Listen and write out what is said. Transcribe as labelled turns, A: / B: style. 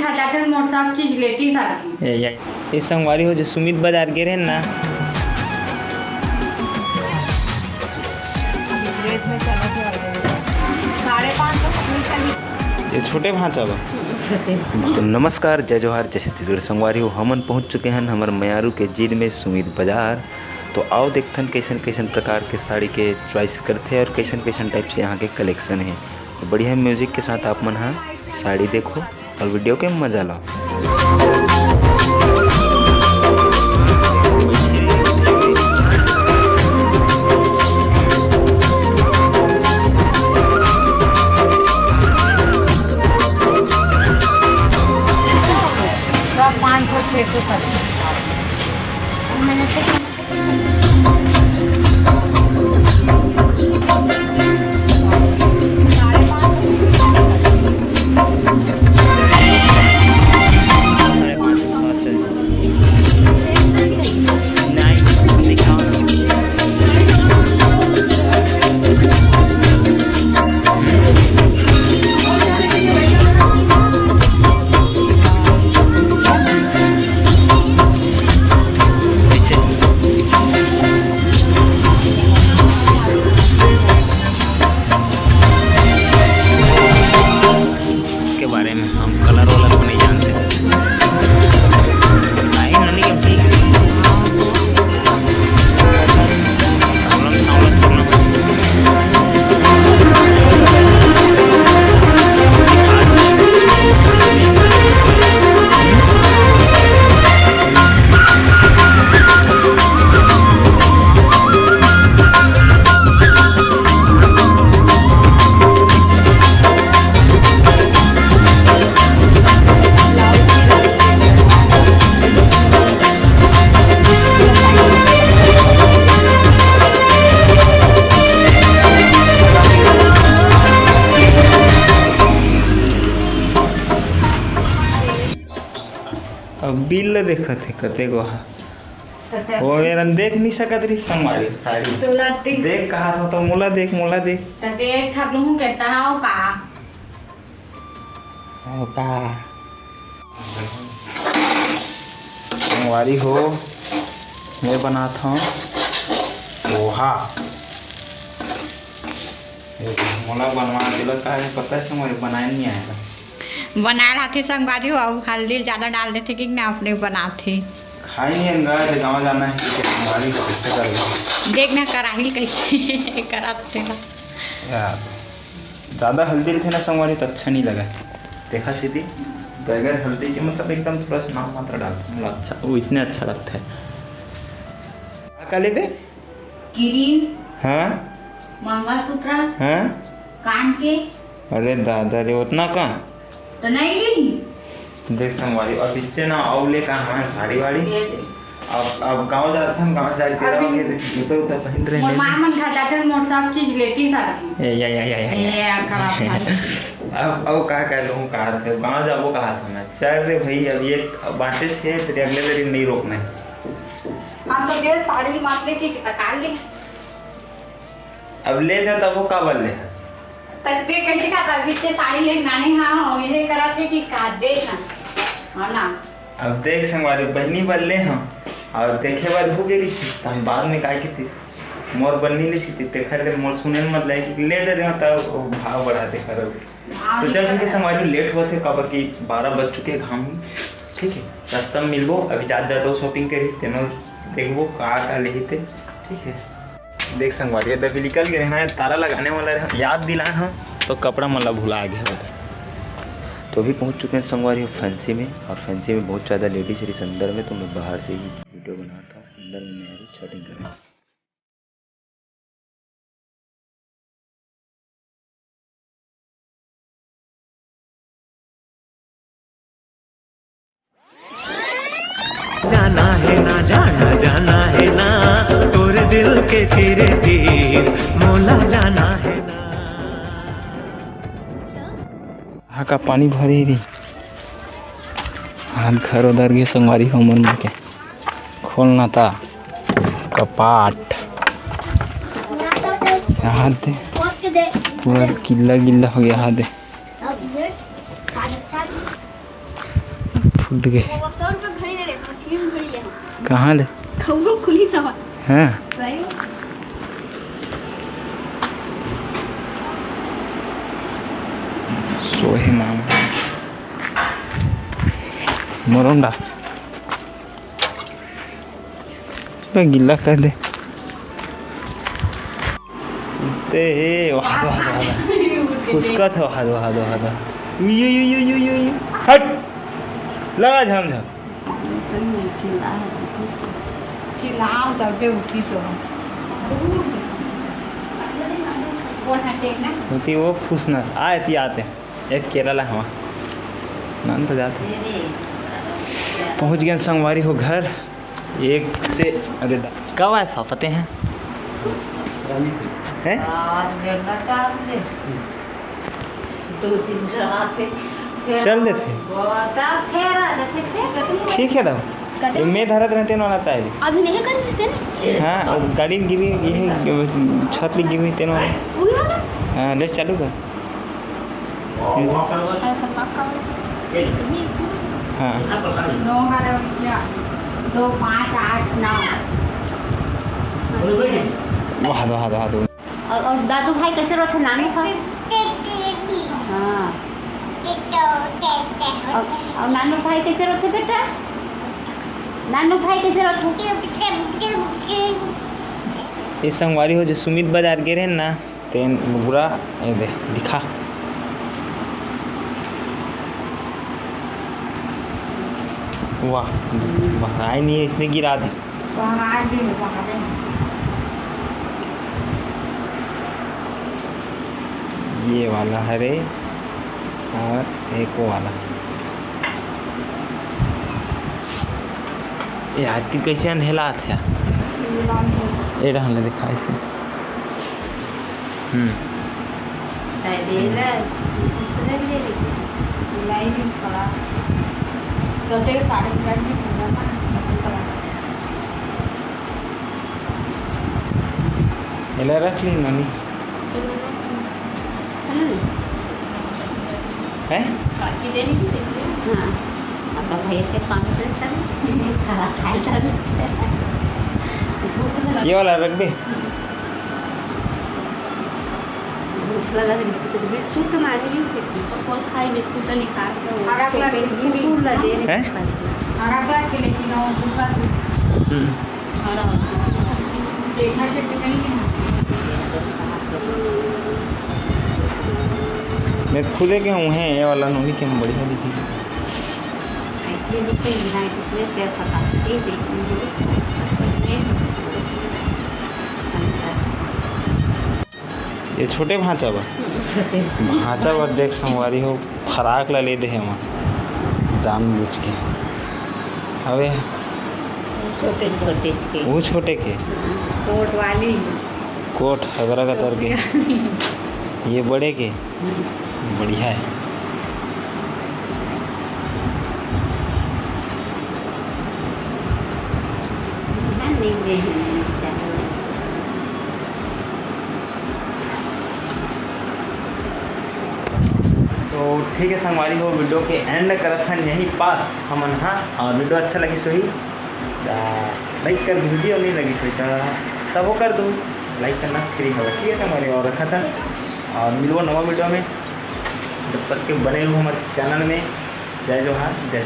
A: घाटाते मोर सब चीज लेती सारी
B: ये संगवारी हो जो सुमित बाजार गिरे ना ये छोटे भांचा बा। तो नमस्कार, जय जोहार, जय छत्तीसगढ़। संगवारी हो हमन पहुंच चुके हैं हमारे मयारू के जिले में सुमित बाजार। तो आओ देखथन कैसन कैसन प्रकार के साड़ी के चॉइस करते और कैसन कैसन टाइप से यहाँ के कलेक्शन है। तो बढ़िया म्यूजिक के साथ आप मन हाँ साड़ी देखो और वीडियो के मजा लो।
A: सब 500-600 तक।
B: अब बिल देखत है कते गो वो यार देख नहीं सकत रही संगवारी साड़ी देख कहा था तो मोला देख
A: तो देख था लूं कहता हो का
B: संगवारी हो मैं बनाता हूँ लोहा मोला बनवा दिला का है पता है संगवारी बनाए नहीं आएगा
A: बना रहा थे संगवारी हो और हल्दी ज़्यादा डाल देते कि ना अपने बनाते
B: खाई नहीं अंगार गाँव जाना है संगवारी कैसे कर
A: देखना कराही कैसे कराते
B: यार ज़्यादा हल्दी रहते ना संगवारी तो अच्छा नहीं लगा। देखा सीधी बगैर हल्दी के मतलब एकदम थोड़ा सा नाम मात्र डालते हैं अच्छा वो इतने अच्छा लगता है। क्या लेबे
A: किरीन
B: हाँ
A: मंगलसूत्र
B: हाँ
A: कान के
B: अरे दादा रे उतना का
A: तो नहीं ली
B: देख संगवारी और पीछे ना औले का हमारे साड़ी वाड़ी अब गांव जाते हम गांव जाके रहोगे जूता उता पहन रहे हैं
A: मां मन घाटाते मोर सब चीज लेती सारी
B: या अब का कह लूँ कहा थे गाँव जाबो कहा था मैं चल रे भाई अब ये बांटे थे तेरे अगले दिन नहीं रोकना है।
A: हम तो डेढ़ साड़ी मारने की निकाल ली
B: अब ले दे तब वो का बल ले
A: तकते कैसे खाता बीचे साड़ी ले नानी हाँ ये करा थे कि काट दे ना ना
B: अब देख संगवारी बहनी बल्ले हम और देखे बाद हो गई थी हम बाद में काय की थी मोर बननी ली थी ते खरे मोर सुने मत लाए कि ले दे रहे तब भाव बढ़ाते खरो तो जब क्योंकि संगवारी लेट हुए थे कबर की 12 बज चुके घाम ठीक है रास्ता में मिलबो अभी जा शॉपिंग करी तेनो देखबो का ले थे ठीक है। देख संगवारी इधर भी निकल गए हैं तारा लगाने वाला याद दिलाए हम तो कपड़ा मतलब भुला गया। तो अभी पहुंच चुके हैं संगवारी फैंसी में और फैंसी में बहुत ज़्यादा लेडीज रही अंदर में तो मैं बाहर से ही वीडियो बना था अंदर में मैं शूटिंग कर रहा हूँ।
C: जाना है ना जाना है ना तोरे दिल के तेरे तीर मोला जाना है ना।
B: हाँ का पानी भरी रही हाथ घर उधर गए संगवारी हो मन के खोलना था कपाट यहाँ दे पूरा गिल्ला गिल्ला हो गया। हाथ दे फूट गए।
D: 100 रुपये घड़ी ले लेता हूँ, तीन घड़ी ले
B: कहाँ ले?
D: खबर खुली सवाल
B: हाँ
D: सही
B: सोहे मामा मोरंडा गिल्ला कर दे सीते उसका था हादो हादो हादो यू हट लगा झमझम
A: चिल्लाओ तब पे उठी सो कौन हटेग ना
B: होती वो फूसना आती आते एक केरला हवा नान तो जाते पहुंच गए संगवारी हो घर एक से अरे कब आए था पते हैं हैं चल देते ठीक है तब ये मैं धरत रहते ना आता है
D: अभी नहीं कर सकते
B: हाँ और गाड़ी गिरी ये छत ली गिरी तेन
D: ना
B: हाँ ले चालू कर हाँ
A: 9 2 5 8 9
B: वहाँ दो
D: और दादू भाई कैसे रहते नानी का
A: हाँ
D: और नानू भाई कैसे रहते बेटा नानू भाई कैसे रहते
B: ये संगवारी हो जो सुमित बाजार गे रहे ना तेन बुरा ये दे दिखा वाह वाह आई नहीं है इसने गिरा दी ये वाला है रे और एक वो वाला ये आज की कैसे अंधेला था ये रहने दिखा इसमें ये रख ली नानी है ये वाला रख दे
D: बिस्कुट मारी खाई बिस्कुट निकाल
B: मैं खुदे के हूँ हैं ये वाला नोनी के हम बढ़िया दिखी ये छोटे भांचा बा देख संगवारी हो फराक ला ले दे हम जान बुझ के अबे
A: छोटे छोटे
B: वो छोटे के
A: कोट वाली
B: कोट अगरा का तर के ये बड़े के बढ़िया है तो ठीक है संगवारी हो वीडियो के एंड करत हन यहीं पास हमन हाँ और वीडियो अच्छा लगी सोही लाइक कर वीडियो नहीं लगी सोई तब वो कर दो लाइक करना फ्री होगा ठीक है संगवारी और रखा था और मिलो नवा वीडियो में जब तक के बने रहो हमारे चैनल में जय जोहार जय